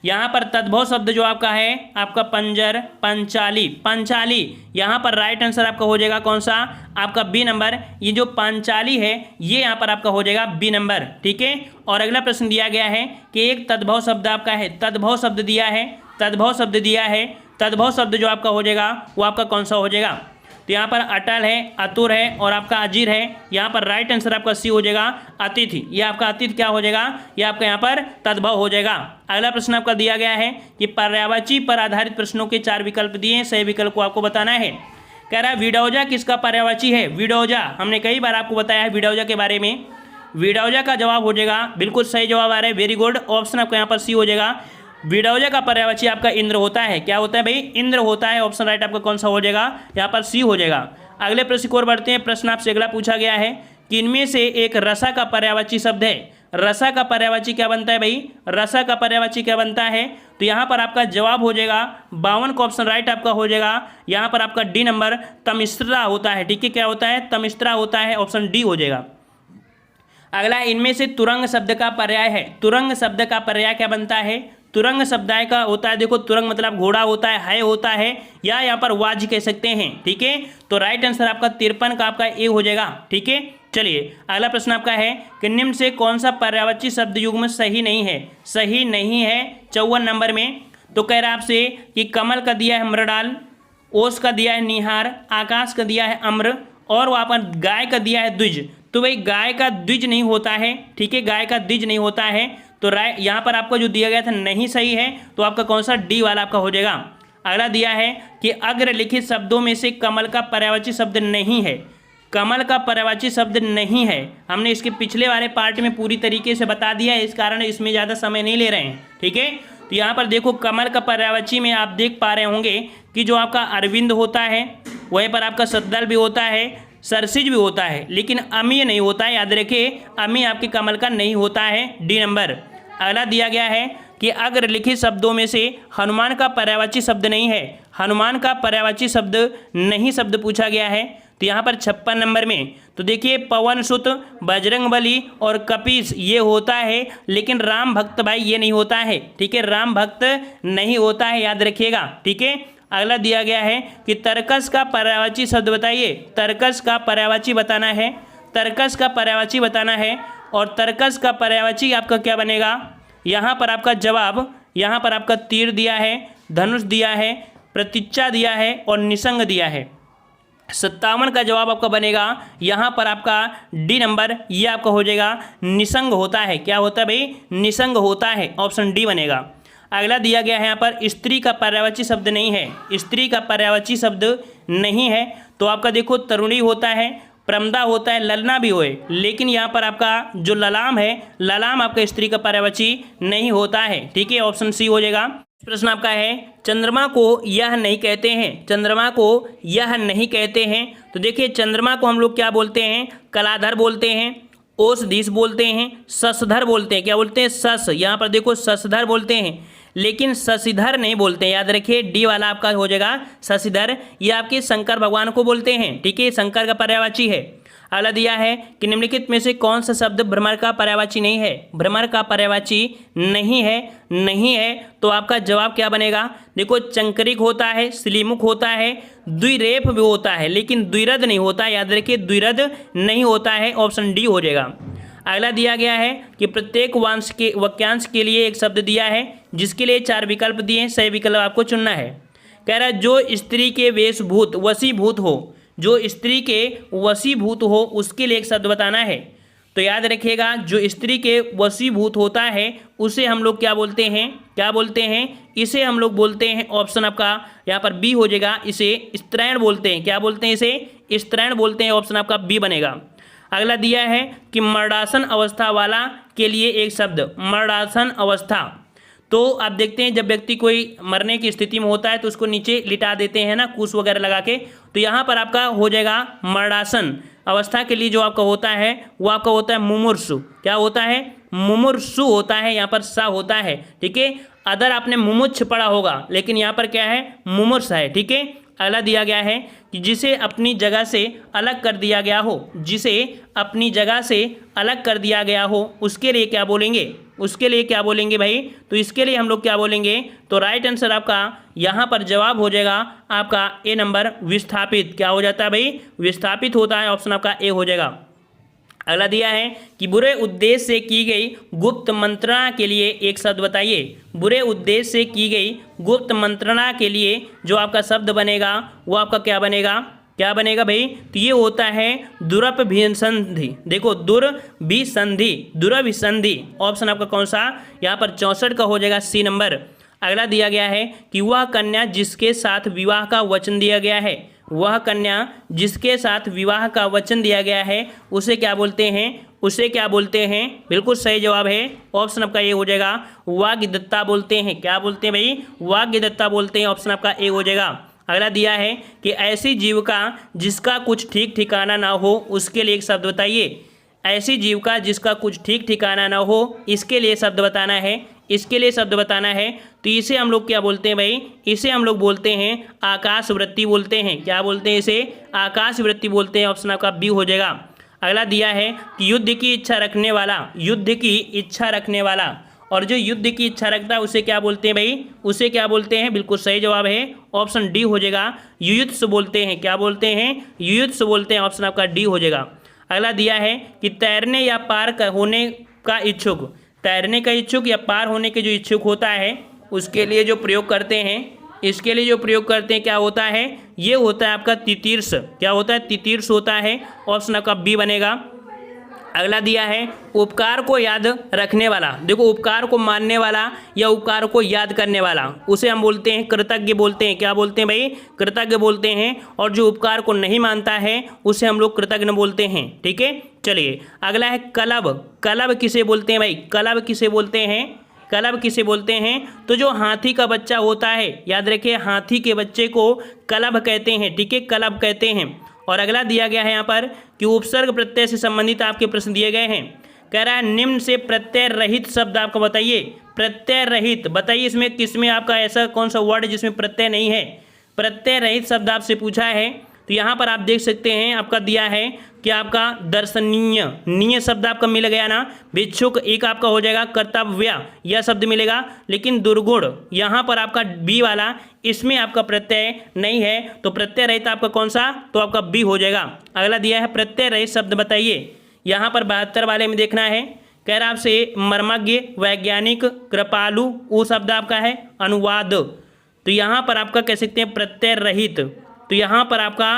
यहाँ पर तद्भव शब्द जो आपका है आपका पंजर, पंचाली, पंचाली। यहाँ पर राइट आंसर आपका हो जाएगा कौन सा? आपका बी नंबर। ये जो पंचाली है ये यहाँ पर आपका हो जाएगा बी नंबर। ठीक है, और अगला प्रश्न दिया गया है कि एक तद्भव शब्द आपका है। तद्भव शब्द दिया है, तद्भव शब्द दिया है। तद्भव शब्द जो आपका हो जाएगा वो आपका कौन सा हो जाएगा? तो यहाँ पर अटल है, अतुर है और आपका अजीर है। यहाँ पर राइट आंसर आपका सी हो जाएगा, अतिथि। ये आपका अतिथि क्या हो जाएगा? ये आपका यहाँ पर तद्भव हो जाएगा। अगला प्रश्न आपका दिया गया है कि पर्यायवाची पर आधारित प्रश्नों के 4 विकल्प दिए हैं, सही विकल्प को आपको बताना है। कह रहा है विडौजा किसका पर्यायवाची है? विडौजा, हमने कई बार आपको बताया है विडौजा के बारे में। विडौजा का जवाब हो जाएगा, बिल्कुल सही जवाब आ रहा है, वेरी गुड। ऑप्शन आपका यहाँ पर सी हो जाएगा। विडौजा का पर्यायवाची आपका इंद्र होता है। क्या होता है भाई? इंद्र होता है। ऑप्शन राइट आपका कौन सा हो जाएगा? यहाँ पर सी हो जाएगा। अगले प्रश्न की ओर बढ़ते हैं। प्रश्न आपसे अगला पूछा गया है कि इनमें से एक रसा का पर्यायवाची शब्द है। रसा का पर्यायवाची क्या बनता है भाई? रसा का पर्यायवाची क्या बनता है? तो यहाँ पर आपका जवाब हो जाएगा 52 का ऑप्शन राइट आपका हो जाएगा। यहाँ पर आपका डी नंबर, तमिश्रा होता है। ठीक है, क्या होता है? तमिश्रा होता है। ऑप्शन डी हो जाएगा। अगला इनमें से तुरंग शब्द का पर्याय है। तुरंग शब्द का पर्याय क्या बनता है? तुरंग शब्दाय का होता है, देखो तुरंग मतलब घोड़ा होता है होता है, या यहाँ पर वाज कह सकते हैं। ठीक है, तो राइट आंसर आपका 53 का आपका ए हो जाएगा। ठीक है, चलिए अगला प्रश्न आपका है कि निम्न से कौन सा पर्यायवाची शब्द युग्म सही नहीं है? सही नहीं है 54 नंबर में। तो कह रहा है आपसे कि कमल का दिया है मृणाल, ओस का दिया है निहार, आकाश का दिया है अम्र, और वहाँ पर गाय का दिया है द्विज। तो भाई गाय का द्विज नहीं होता है। ठीक है, गाय का द्विज नहीं होता है। तो यहाँ पर आपको जो दिया गया था नहीं सही है, तो आपका कौन सा? डी वाला आपका हो जाएगा। अगला दिया है कि अग्र लिखित शब्दों में से कमल का पर्यायवाची शब्द नहीं है। कमल का पर्यायवाची शब्द नहीं है। हमने इसके पिछले वाले पार्ट में पूरी तरीके से बता दिया है, इस कारण इसमें ज़्यादा समय नहीं ले रहे हैं। ठीक है, तो यहाँ पर देखो कमल का पर्यायवाची में आप देख पा रहे होंगे कि जो आपका अरविंद होता है, वहीं पर आपका सद्दल भी होता है, सरसिज भी होता है, लेकिन अमीय नहीं होता है। याद रखिए, अमीय आपके कमल का नहीं होता है। D number. अगला दिया गया है कि अगर लिखित शब्दों में से हनुमान का पर्यायवाची शब्द नहीं है, हनुमान का पर्यायवाची शब्द नहीं शब्द पूछा गया है। तो यहाँ पर 56 नंबर में तो देखिए पवन सुत, बजरंगबली और कपीस ये होता है, लेकिन राम भक्त भाई ये नहीं होता है। ठीक है, राम भक्त नहीं होता है, याद रखिएगा। ठीक है, अगला दिया गया है कि तर्कस का पर्यायवाची शब्द बताइए। तर्कस का पर्यायवाची बताना है, तर्कस का पर्यायवाची बताना है। और तर्कस का पर्यायवाची आपका क्या बनेगा? यहाँ पर आपका जवाब, यहाँ पर आपका तीर दिया है, धनुष दिया है, प्रतीक्षा दिया है और निसंग दिया है। 57 का जवाब आपका बनेगा यहाँ पर आपका डी नंबर, ये आपका हो जाएगा निसंग होता है। क्या होता है भाई? निसंग होता है, ऑप्शन डी बनेगा। अगला दिया गया है यहाँ पर स्त्री का पर्यायवाची शब्द नहीं है, स्त्री का पर्यायवाची शब्द नहीं है। तो आपका देखो तरुणी होता है, प्रमदा होता है, ललना भी होए, लेकिन यहाँ पर आपका जो ललाम है, ललाम आपका स्त्री का पर्यायवाची नहीं होता है। ठीक है, ऑप्शन सी हो जाएगा। प्रश्न आपका है चंद्रमा को यह नहीं कहते हैं, चंद्रमा को यह नहीं कहते हैं। तो देखिए चंद्रमा को हम लोग क्या बोलते हैं? कलाधर बोलते हैं, ओषधीश बोलते हैं, शशधर बोलते हैं। क्या बोलते हैं? शश। यहाँ पर देखो शशधर बोलते हैं, लेकिन शशिधर नहीं बोलते हैं। याद रखिए, डी वाला आपका हो जाएगा शशिधर। ये आपके शंकर भगवान को बोलते हैं। ठीक है, शंकर का पर्यायवाची है। अगला दिया है कि निम्नलिखित में से कौन सा शब्द भ्रमर का पर्यायवाची नहीं है? भ्रमर का पर्यायवाची नहीं है, नहीं है। तो आपका जवाब क्या बनेगा? देखो चंक्रिक होता है, श्लीमुख होता है, द्विरेफ भी होता है, लेकिन द्विरद नहीं होता। याद रखिए, द्विरद नहीं होता है, ऑप्शन डी हो जाएगा। अगला दिया गया है कि प्रत्येक वाक्यांश के लिए एक शब्द दिया है, जिसके लिए 4 विकल्प दिए हैं, सही विकल्प आपको चुनना है। कह रहा है जो स्त्री के वेशभूत वशीभूत हो, जो स्त्री के वशीभूत हो, उसके लिए एक शब्द बताना है। तो याद रखिएगा, जो स्त्री के वशीभूत होता है उसे हम लोग क्या बोलते हैं? क्या बोलते हैं? इसे हम लोग बोलते हैं, ऑप्शन आपका यहाँ पर बी हो जाएगा, इसे स्त्रैण बोलते हैं। क्या बोलते हैं? इसे स्त्रैण बोलते हैं, ऑप्शन आपका बी बनेगा। अगला दिया है कि मरणासन अवस्था वाला के लिए एक शब्द, मरणासन अवस्था। तो आप देखते हैं जब व्यक्ति कोई मरने की स्थिति में होता है तो उसको नीचे लिटा देते हैं ना, कुश वगैरह लगा के। तो यहाँ पर आपका हो जाएगा मरणासन अवस्था के लिए जो आपका होता है वो आपका होता है मुमुर्षु। क्या होता है? मुमुर्षु होता है, यहाँ पर सा होता है। ठीक है, अदर आपने मुमुक्ष पढ़ा होगा, लेकिन यहाँ पर क्या है? मुमुर्ष है। ठीक है, अगला दिया गया है कि जिसे अपनी जगह से अलग कर दिया गया हो, जिसे अपनी जगह से अलग कर दिया गया हो, उसके लिए क्या बोलेंगे? उसके लिए क्या बोलेंगे भाई? तो इसके लिए हम लोग क्या बोलेंगे? तो राइट आंसर आपका यहाँ पर जवाब हो जाएगा आपका ए नंबर, विस्थापित। क्या हो जाता है भाई? विस्थापित होता है, ऑप्शन आपका ए हो जाएगा। अगला दिया है कि बुरे उद्देश्य से की गई गुप्त मंत्रणा के लिए एक शब्द बताइए। बुरे उद्देश्य से की गई गुप्त मंत्रणा के लिए जो आपका शब्द बनेगा वो आपका क्या बनेगा? क्या बनेगा भाई? तो ये होता है दुरभिसंधि। देखो दुरभिसंधि, दुरभिसंधि ऑप्शन आपका कौन सा? यहाँ पर 64 का हो जाएगा, सी नंबर। अगला दिया गया है कि वह कन्या जिसके साथ विवाह का वचन दिया गया है, वह कन्या जिसके साथ विवाह का वचन दिया गया है उसे क्या बोलते हैं? उसे क्या बोलते हैं? बिल्कुल सही जवाब है, ऑप्शन आपका ए हो जाएगा, वाग्दत्ता बोलते हैं। क्या बोलते हैं भाई? वाग्दत्ता बोलते हैं, ऑप्शन आपका ए हो जाएगा। अगला दिया है कि ऐसी जीविका जिसका कुछ ठीक ठिकाना ना हो, उसके लिए एक शब्द बताइए। ऐसी जीविका जिसका कुछ ठीक ठिकाना ना हो, इसके लिए शब्द बताना है, इसके लिए शब्द बताना है। तो इसे हम लोग क्या बोलते हैं भाई? इसे हम लोग बोलते हैं आकाश वृत्ति बोलते हैं। क्या बोलते हैं? इसे आकाश वृत्ति बोलते हैं, ऑप्शन आपका बी हो जाएगा। अगला दिया है कि युद्ध की इच्छा रखने वाला, युद्ध की इच्छा रखने वाला, और जो युद्ध की इच्छा रखता है उसे क्या बोलते हैं भाई? उसे क्या बोलते हैं? बिल्कुल सही जवाब है, ऑप्शन डी हो जाएगा, युयुत्सु बोलते हैं। क्या बोलते हैं? युयुत्सु बोलते हैं, ऑप्शन आपका डी हो जाएगा। अगला दिया है कि तैरने या पार होने का इच्छुक, तैरने का इच्छुक या पार होने के जो इच्छुक होता है उसके लिए जो प्रयोग करते हैं, इसके लिए जो प्रयोग करते हैं क्या होता है? ये होता है आपका तितीर्ष। क्या होता है? तितीर्ष होता है, ऑप्शन आपका बी बनेगा। अगला दिया है उपकार को याद रखने वाला। देखो उपकार को मानने वाला या उपकार को याद करने वाला उसे हम बोलते हैं कृतज्ञ बोलते हैं। क्या बोलते हैं भाई? कृतज्ञ बोलते हैं। और जो उपकार को नहीं मानता है उसे हम लोग कृतज्ञ बोलते हैं। ठीक है, चलिए अगला है कलब। कलब किसे बोलते हैं भाई? कलब किसे बोलते हैं? कलब किसे बोलते हैं? तो जो हाथी का बच्चा होता है, याद रखिए हाथी के बच्चे को कलब कहते हैं। ठीक है, कलब कहते हैं। और अगला दिया गया है यहाँ पर कि उपसर्ग प्रत्यय से संबंधित आपके प्रश्न दिए गए हैं। कह रहा है निम्न से प्रत्यय रहित शब्द आपको बताइए। प्रत्यय रहित बताइए, इसमें किसमें आपका ऐसा कौन सा वर्ड जिसमें प्रत्यय नहीं है? प्रत्यय रहित शब्द आपसे पूछा है। तो यहाँ पर आप देख सकते हैं आपका दिया है कि आपका दर्शनीय, नीय शब्द आपका मिल गया ना। भिक्षुक एक आपका हो जाएगा कर्तव्य, यह शब्द मिलेगा। लेकिन दुर्गुण यहाँ पर आपका बी वाला, इसमें आपका प्रत्यय नहीं है। तो प्रत्यय रहित आपका कौन सा? तो आपका बी हो जाएगा। अगला दिया है प्रत्यय रहित शब्द बताइए। यहाँ पर 72 वाले में देखना है। कह रहा आपसे मर्मज्ञ, वैज्ञानिक, कृपालु, वो शब्द आपका है अनुवाद। तो यहाँ पर आपका कह सकते हैं प्रत्यय रहित। तो यहाँ पर आपका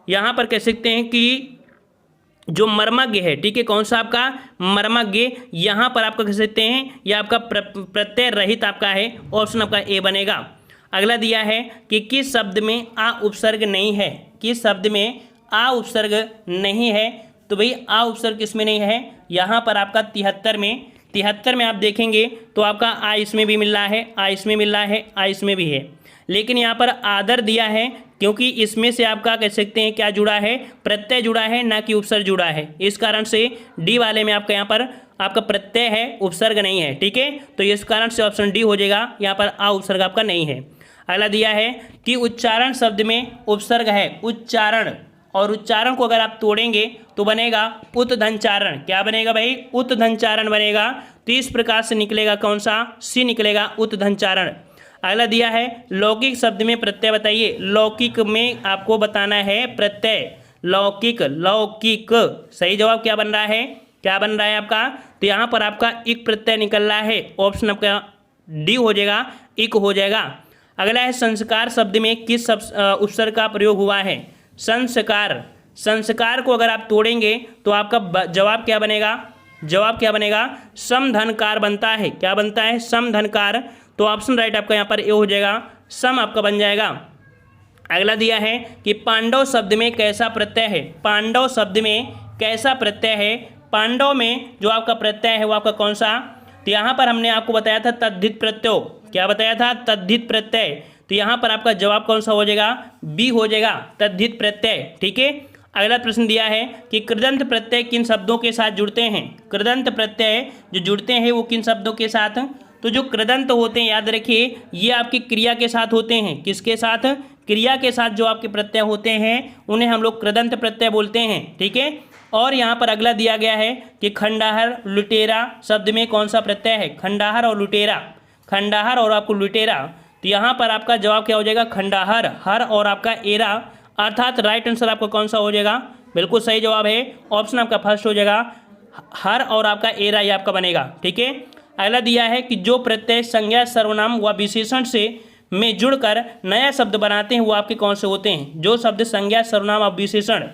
यहाँ पर कह सकते हैं कि जो मर्मज्ञ है, ठीक है, कौन सा आपका मर्मज्ञ, यहाँ पर आपका कह सकते हैं यह आपका प्रत्यय रहित आपका है। ऑप्शन आपका ए बनेगा। अगला दिया है कि किस शब्द में आ उपसर्ग नहीं है? किस शब्द में आ उपसर्ग नहीं है? तो भाई आ उपसर्ग किसमें नहीं है? यहाँ पर आपका 73 में। 73 में आप देखेंगे तो आपका आ इसमें भी मिल रहा है, आ इसमें मिल रहा है, आ इसमें भी है। लेकिन यहाँ पर आदर दिया है क्योंकि इसमें से आपका कह सकते हैं क्या जुड़ा है? प्रत्यय जुड़ा है, ना कि उपसर्ग जुड़ा है। इस कारण से डी वाले में आपका यहाँ पर आपका प्रत्यय है, उपसर्ग नहीं है। ठीक है, तो इस कारण से ऑप्शन डी हो जाएगा। यहाँ पर आ उपसर्ग आपका नहीं है। अगला दिया है कि उच्चारण शब्द में उपसर्ग है, उच्चारण। और उच्चारण को अगर आप तोड़ेंगे तो बनेगा उत्धनचारण। क्या बनेगा भाई? उत्धनचारण बनेगा। तो इस प्रकार से निकलेगा कौन सा? सी निकलेगा, उत्धनचारण। अगला दिया है लौकिक शब्द में प्रत्यय बताइए। लौकिक में आपको बताना है प्रत्यय। लौकिक, लौकिक सही जवाब क्या बन रहा है? क्या बन रहा है आपका? तो यहाँ पर आपका इक प्रत्यय निकल रहा है। ऑप्शन आपका डी हो जाएगा, इक हो जाएगा। अगला है संस्कार शब्द में किस उपसर्ग का प्रयोग हुआ है? संस्कार। संस्कार को अगर आप तोड़ेंगे तो आपका जवाब क्या बनेगा? जवाब क्या बनेगा? समधनकार बनता है। क्या बनता है? समधनकार। तो ऑप्शन राइट आपका यहाँ पर ए हो जाएगा, सम आपका बन जाएगा। अगला दिया है कि पांडव शब्द में कैसा प्रत्यय है? पांडव शब्द में कैसा प्रत्यय है? पांडव में जो आपका प्रत्यय है वो आपका कौन सा? तो यहाँ पर हमने आपको बताया था तद्धित प्रत्यय। क्या बताया था? तद्धित प्रत्यय। तो यहाँ पर आपका जवाब कौन सा हो जाएगा? बी हो जाएगा, तद्धित प्रत्यय। ठीक है, अगला प्रश्न दिया है कि कृदंत प्रत्यय किन शब्दों के साथ जुड़ते हैं? कृदंत प्रत्यय जो जुड़ते हैं वो किन शब्दों के साथ? तो जो कृदंत होते हैं याद रखिए ये आपकी क्रिया के साथ होते हैं। किसके साथ? क्रिया के साथ जो आपके प्रत्यय होते हैं उन्हें हम लोग कृदंत प्रत्यय बोलते हैं। ठीक है, और यहाँ पर अगला दिया गया है कि खंडाहर, लुटेरा शब्द में कौन सा प्रत्यय है? खंडाहर और लुटेरा। खंडाहर और आपको लुटेरा। तो यहाँ पर आपका जवाब क्या हो जाएगा? खंडाहर, हर और आपका एरा, अर्थात राइट आंसर आपका कौन सा हो जाएगा? बिल्कुल सही जवाब है, ऑप्शन आपका फर्स्ट हो जाएगा, हर और आपका एरा ये आपका बनेगा। ठीक है, अगला दिया है कि जो प्रत्यय संज्ञा, सर्वनाम व विशेषण से में जुड़कर नया शब्द बनाते हैं वो आपके कौन से होते हैं? जो शब्द संज्ञा, सर्वनाम और विशेषण,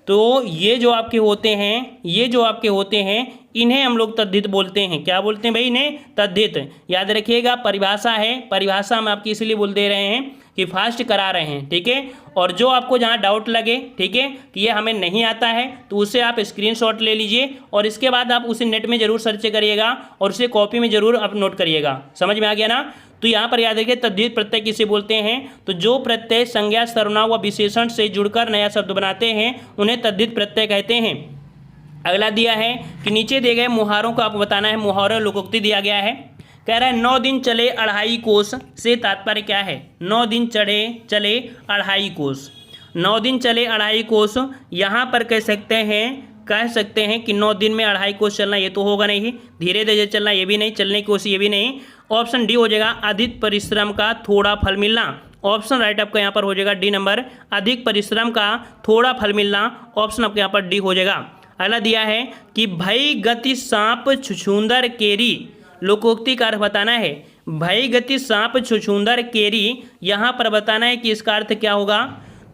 तो ये जो आपके होते हैं, ये जो आपके होते हैं इन्हें हम लोग तद्धित बोलते हैं। क्या बोलते हैं भाई? इन्हें तद्धित। याद रखिएगा परिभाषा है, परिभाषा हम आपकी इसलिए बोल दे रहे हैं कि फास्ट करा रहे हैं। ठीक है, और जो आपको जहाँ डाउट लगे, ठीक है, कि ये हमें नहीं आता है तो उसे आप स्क्रीनशॉट ले लीजिए और इसके बाद आप उसे नेट में जरूर सर्च करिएगा और उसे कॉपी में जरूर आप नोट करिएगा। समझ में आ गया ना? तो यहाँ पर याद रखिए तद्धित प्रत्यय किसे बोलते हैं? तो जो प्रत्यय संज्ञा, सर्वनाम व विशेषण से जुड़कर नया शब्द बनाते हैं उन्हें तद्धित प्रत्यय कहते हैं। अगला दिया है कि नीचे दिए गए मुहारों को आपको बताना है। मुहावरे लोकोक्ति दिया गया है। कह रहा है 9 दिन चले 2.5 कोस से तात्पर्य क्या है? 9 दिन चले 2.5 कोस। 9 दिन चले 2.5 कोस, यहाँ पर कह सकते हैं कि 9 दिन में 2.5 कोस चलना ये तो होगा नहीं, धीरे धीरे चलना ये भी नहीं, चलने की कोशिश ये भी नहीं। ऑप्शन डी हो जाएगा, अधिक परिश्रम का थोड़ा फल मिलना। ऑप्शन राइट आपका यहाँ पर हो जाएगा डी नंबर, अधिक परिश्रम का थोड़ा फल मिलना। ऑप्शन आपके यहाँ पर डी हो जाएगा। अगला दिया है कि भई गति सांप छुछुंदर केरी, लोकोक्ति का अर्थ बताना है। भई गति सांप छुछुंदर केरी, यहाँ पर बताना है कि इसका अर्थ क्या होगा?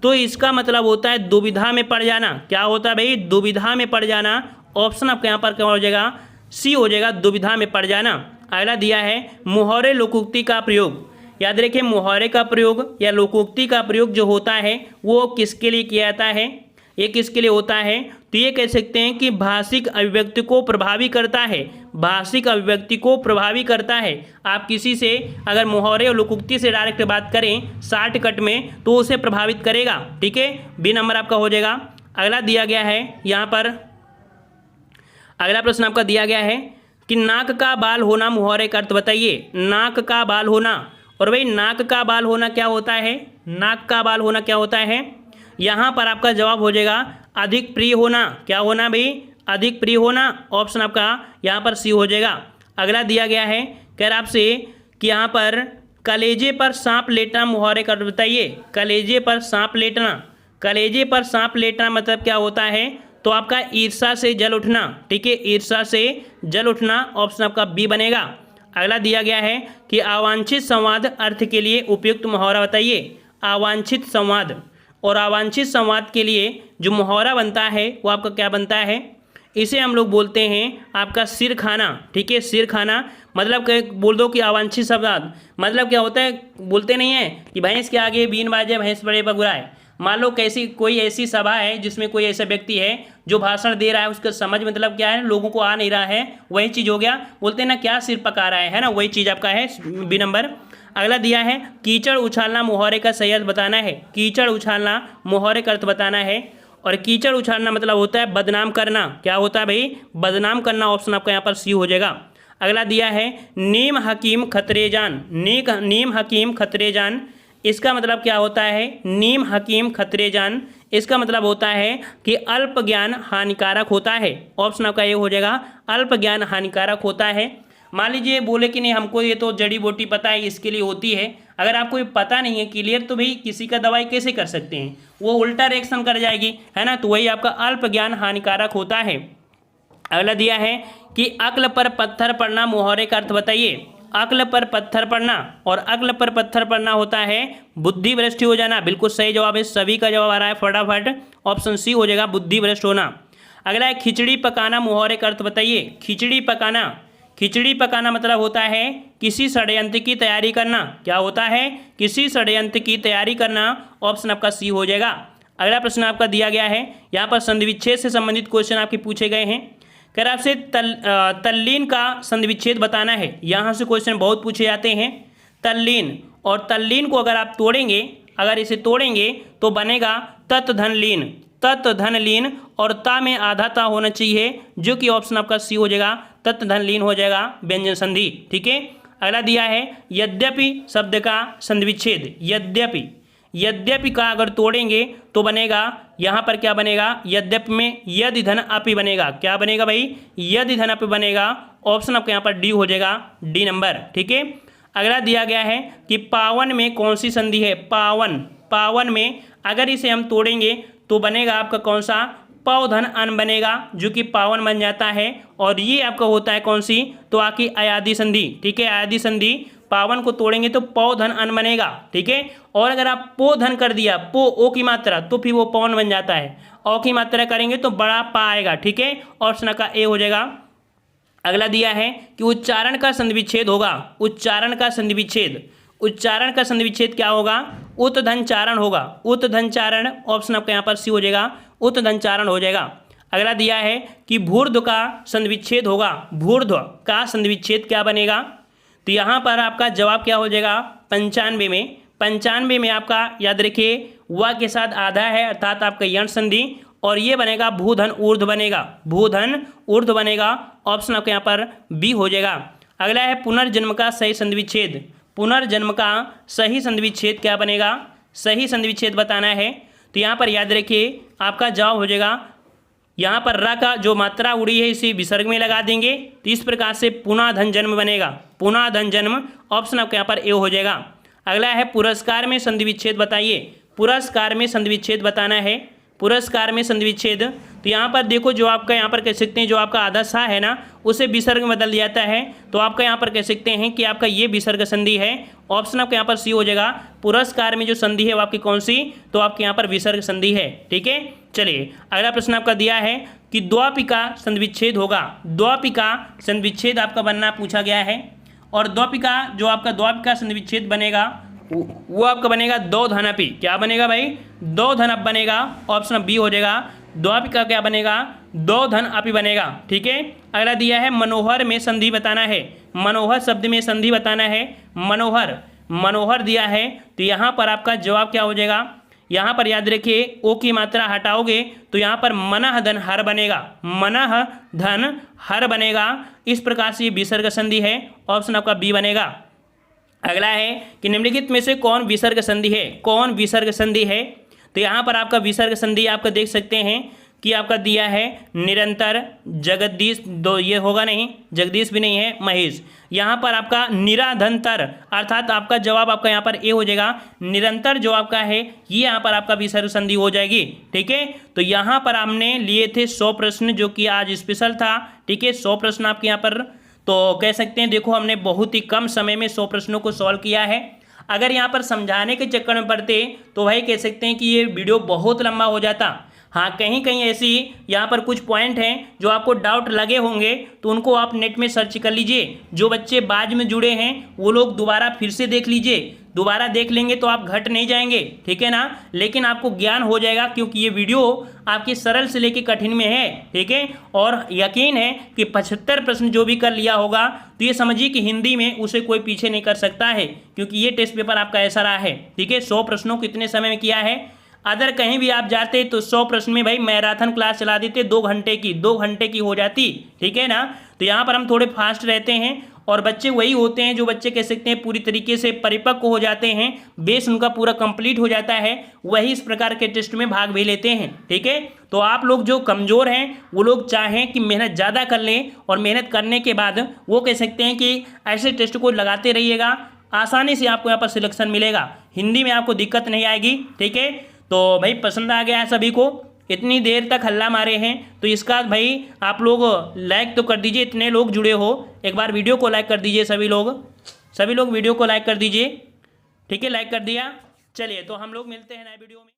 तो इसका मतलब होता है दुविधा में पड़ जाना। क्या होता है भाई? दुविधा में पड़ जाना। ऑप्शन आपका यहाँ पर क्या हो जाएगा, सी हो जाएगा, दुविधा में पड़ जाना। अगला दिया है मुहावरे लोकोक्ति का प्रयोग। याद रखिए मुहावरे का प्रयोग या लोकोक्ति का प्रयोग जो होता है वो किसके लिए किया जाता है, ये किसके लिए होता है, तो ये कह सकते हैं कि भाषिक अभिव्यक्ति को प्रभावी करता है, भाषिक अभिव्यक्ति को प्रभावी करता है। आप किसी से अगर मुहावरे और लोकोक्ति से डायरेक्ट बात करें शॉर्टकट में तो उसे प्रभावित करेगा। ठीक है, बी नंबर आपका हो जाएगा। अगला दिया गया है यहाँ पर, अगला प्रश्न आपका दिया गया है कि नाक का बाल होना मुहावरे का अर्थ बताइए। नाक का बाल होना, और भाई नाक का बाल होना क्या होता है, नाक का बाल होना क्या होता है, यहाँ पर आपका जवाब हो जाएगा अधिक प्रिय होना। क्या होना भाई, अधिक प्रिय होना। ऑप्शन आपका यहाँ पर सी हो जाएगा। अगला दिया गया है कह रहा आपसे कि यहाँ पर कलेजे पर सांप लेटना मुहावरे का अर्थ बताइए। कलेजे पर सांप लेटना, कलेजे पर सांप लेटना मतलब क्या होता है, तो आपका ईर्ष्या से जल उठना। ठीक है, ईर्ष्या से जल उठना, ऑप्शन आपका बी बनेगा। अगला दिया गया है कि अवांछित संवाद अर्थ के लिए उपयुक्त मुहावरा बताइए। अवांछित संवाद, और अवांछित संवाद के लिए जो मुहावरा बनता है वो आपका क्या बनता है, इसे हम लोग बोलते हैं आपका सिर खाना। ठीक है, सिर खाना मतलब बोल दो कि अवांछित संवाद मतलब क्या होता है, बोलते नहीं है कि भैंस के आगे बीन बाजे भैंस बड़े बगुराए। मान लो कैसी कोई ऐसी सभा है जिसमें कोई ऐसा व्यक्ति है जो भाषण दे रहा है, उसका समझ मतलब क्या है, लोगों को आ नहीं रहा है, वही चीज़ हो गया, बोलते हैं ना क्या सिर पका रहा है ना, वही चीज़ आपका है बी नंबर। अगला दिया है कीचड़ उछालना मुहावरे का सही अर्थ बताना है। कीचड़ उछालना मुहावरे का अर्थ बताना है, और कीचड़ उछालना मतलब होता है बदनाम करना। क्या होता है भाई, बदनाम करना। ऑप्शन आपका यहाँ पर सी हो जाएगा। अगला दिया है नीम हकीम खतरे जान। नीम हकीम खतरे जान, इसका मतलब क्या होता है, नीम हकीम खतरे जान, इसका मतलब होता है कि अल्प ज्ञान हानिकारक होता है। ऑप्शन आपका ये हो जाएगा, अल्प ज्ञान हानिकारक होता है। मान लीजिए बोले कि नहीं हमको ये तो जड़ी बूटी पता है इसके लिए होती है, अगर आपको ये पता नहीं है क्लियर तो भाई किसी का दवाई कैसे कर सकते हैं, वो उल्टा रिएक्शन कर जाएगी, है ना, तो वही आपका अल्प ज्ञान हानिकारक होता है। अगला दिया है कि अक्ल पर पत्थर पड़ना मुहावरे का अर्थ बताइए। अक्ल पर पत्थर पड़ना, और अक्ल पर पत्थर पड़ना होता है बुद्धि भ्रष्ट हो जाना। बिल्कुल सही जवाब है, सभी का जवाब आ रहा है फटाफट, ऑप्शन सी हो जाएगा, बुद्धि भ्रष्ट होना। अगला है खिचड़ी पकाना मुहावरे का अर्थ बताइए। खिचड़ी पकाना, खिचड़ी पकाना मतलब होता है किसी षड्यंत्र की तैयारी करना। क्या होता है, किसी षड्यंत्र की तैयारी करना। ऑप्शन आपका सी हो जाएगा। अगला प्रश्न आपका दिया गया है, यहाँ पर संधि विच्छेद से संबंधित क्वेश्चन आपके पूछे गए हैं। कह रहा आपसे तल्लीन का संधि विच्छेद बताना है। यहाँ से क्वेश्चन बहुत पूछे जाते हैं। तल्लीन, और तल्लीन को अगर आप तोड़ेंगे, अगर इसे तोड़ेंगे तो बनेगा तत् धन लीन। तत् धन लीन, और ता में आधा ता होना चाहिए, जो कि ऑप्शन आपका सी हो जाएगा, तत् धन लीन हो जाएगा व्यंजन संधि। ठीक है, अगला दिया है यद्यपि शब्द का संधि विच्छेद। यद्यपि, यद्यपि का अगर तोड़ेंगे तो बनेगा यहाँ पर क्या बनेगा, यद्यपि में यदि धन अपि बनेगा। क्या बनेगा भाई, यदि धन अपि बनेगा। ऑप्शन आपका यहाँ पर डी हो जाएगा, डी नंबर। ठीक है, अगला दिया गया है कि पावन में कौन सी संधि है। पावन, पावन में अगर इसे हम तोड़ेंगे तो बनेगा आपका कौन सा, पौधन अन बनेगा, जो कि पावन बन जाता है, और ये आपका होता है कौन सी, तो आकी अयादी संधि। ठीक है, अयादी संधि, पावन को तोड़ेंगे तो पौधन अन बनेगा। ठीक है, और अगर आप पो धन कर दिया, पो ओ की मात्रा, तो फिर वो पवन बन जाता है, औ की मात्रा करेंगे तो बड़ा पा आएगा। ठीक है, ऑप्शन का ए हो जाएगा। अगला दिया है कि उच्चारण का संधि विच्छेद होगा। उच्चारण का संधि विच्छेद, उच्चारण का संधि विच्छेद क्या होगा, उत धन चारण होगा। उत धन चारण, ऑप्शन आपका यहाँ पर सी हो जाएगा, उत धन चारण हो जाएगा। अगला दिया है कि भूर्ध्व का संधि विच्छेद होगा। भूर्ध्व का संधि विच्छेद क्या बनेगा, तो यहाँ पर आपका जवाब क्या हो जाएगा, 95 में। 95 में आपका याद रखिए व के साथ आधा है, अर्थात आपका यण संधि, और ये बनेगा भूधन ऊर्ध्व बनेगा। भूधन ऊर्ध्व बनेगा, ऑप्शन आपके यहाँ पर बी हो जाएगा। अगला है पुनर्जन्म का सही संधि विच्छेद। पुनर्जन्म का सही संधि विच्छेद क्या बनेगा, सही संधि विच्छेद बताना है, तो यहाँ पर याद रखिए आपका जवाब हो जाएगा, यहाँ पर र का जो मात्रा उड़ी है इसे विसर्ग में लगा देंगे, तो इस प्रकार से पुनः धन जन्म बनेगा। पुनः धन जन्म, ऑप्शन आपके यहाँ पर ए हो जाएगा। अगला है पुरस्कार में संधि विच्छेद बताइए। पुरस्कार में संधि विच्छेद बताना है। पुरस्कार में संधि विच्छेद, तो यहाँ पर देखो जो आपका यहाँ पर कह सकते हैं जो आपका आधा सा है ना उसे विसर्ग में बदल दिया जाता है, तो आपका यहाँ पर कह सकते हैं कि आपका ये विसर्ग संधि है। ऑप्शन आपका यहाँ पर सी हो जाएगा। पुरस्कार में जो संधि है वो आपकी कौन सी, तो आपके यहाँ पर विसर्ग संधि है। ठीक है, चलिए अगला प्रश्न आपका दिया है कि द्वापिका संधिविच्छेद होगा। द्वापिका संधिविच्छेद आपका बनना पूछा गया है, और द्वापिका जो आपका द्वापिका संधिविच्छेद बनेगा वो आपका बनेगा दो धनपी। क्या बनेगा भाई? दो धनप बनेगा। ऑप्शन बी हो जाएगा। द्वापिका क्या बनेगा? दो धन अपी बनेगा। ठीक है। अगला दिया है मनोहर में संधि बताना है। मनोहर शब्द में संधि बताना है। मनोहर, मनोहर दिया है, तो यहाँ पर आपका जवाब क्या हो जाएगा? यहाँ पर याद रखिए ओ की मात्रा हटाओगे तो यहाँ पर मनः धन हर बनेगा। मनः धन हर बनेगा। इस प्रकार से ये विसर्ग संधि है। ऑप्शन आपका बी बनेगा। अगला है कि निम्नलिखित में से कौन विसर्ग संधि है? कौन विसर्ग संधि है? तो यहाँ पर आपका विसर्ग संधि आपका देख सकते हैं कि आपका दिया है निरंतर, जगदीश, दो ये होगा नहीं, जगदीश भी नहीं है, महेश। यहाँ पर आपका निराधंतर, अर्थात आपका जवाब आपका यहाँ पर ए हो जाएगा। निरंतर जो आपका है ये यहाँ पर आपका विसर्ग संधि हो जाएगी। ठीक है। तो यहाँ पर हमने लिए थे 100 प्रश्न, जो कि आज स्पेशल था। ठीक है। 100 प्रश्न आपके यहाँ पर, तो कह सकते हैं देखो हमने बहुत ही कम समय में 100 प्रश्नों को सॉल्व किया है। अगर यहाँ पर समझाने के चक्कर में पड़ते तो भाई कह सकते हैं कि ये वीडियो बहुत लंबा हो जाता। हाँ, कहीं कहीं ऐसी यहाँ पर कुछ पॉइंट हैं जो आपको डाउट लगे होंगे, तो उनको आप नेट में सर्च कर लीजिए। जो बच्चे बाद में जुड़े हैं वो लोग दोबारा फिर से देख लीजिए। दोबारा देख लेंगे तो आप घट नहीं जाएंगे। ठीक है ना। लेकिन आपको ज्ञान हो जाएगा, क्योंकि ये वीडियो आपके सरल से लेकर कठिन में है। ठीक है। और यकीन है कि 75 प्रश्न जो भी कर लिया होगा तो ये समझिए कि हिंदी में उसे कोई पीछे नहीं कर सकता है, क्योंकि ये टेस्ट पेपर आपका ऐसा रहा है। ठीक है। 100 प्रश्नों को इतने समय में किया है। अदर कहीं भी आप जाते तो 100 प्रश्न में भाई मैराथन क्लास चला देते, 2 घंटे की, 2 घंटे की हो जाती। ठीक है ना। तो यहाँ पर हम थोड़े फास्ट रहते हैं, और बच्चे वही होते हैं जो बच्चे कह सकते हैं पूरी तरीके से परिपक्व हो जाते हैं, बेस उनका पूरा कंप्लीट हो जाता है, वही इस प्रकार के टेस्ट में भाग भी लेते हैं। ठीक है। तो आप लोग जो कमज़ोर हैं वो लोग चाहें कि मेहनत ज़्यादा कर लें, और मेहनत करने के बाद वो कह सकते हैं कि ऐसे टेस्ट को लगाते रहिएगा, आसानी से आपको यहाँ पर सिलेक्शन मिलेगा। हिंदी में आपको दिक्कत नहीं आएगी। ठीक है। तो भाई पसंद आ गया है सभी को, इतनी देर तक हल्ला मारे हैं, तो इसका भाई आप लोग लाइक तो कर दीजिए। इतने लोग जुड़े हो, एक बार वीडियो को लाइक कर दीजिए। सभी लोग वीडियो को लाइक कर दीजिए। ठीक है। लाइक कर दिया। चलिए, तो हम लोग मिलते हैं नए वीडियो में।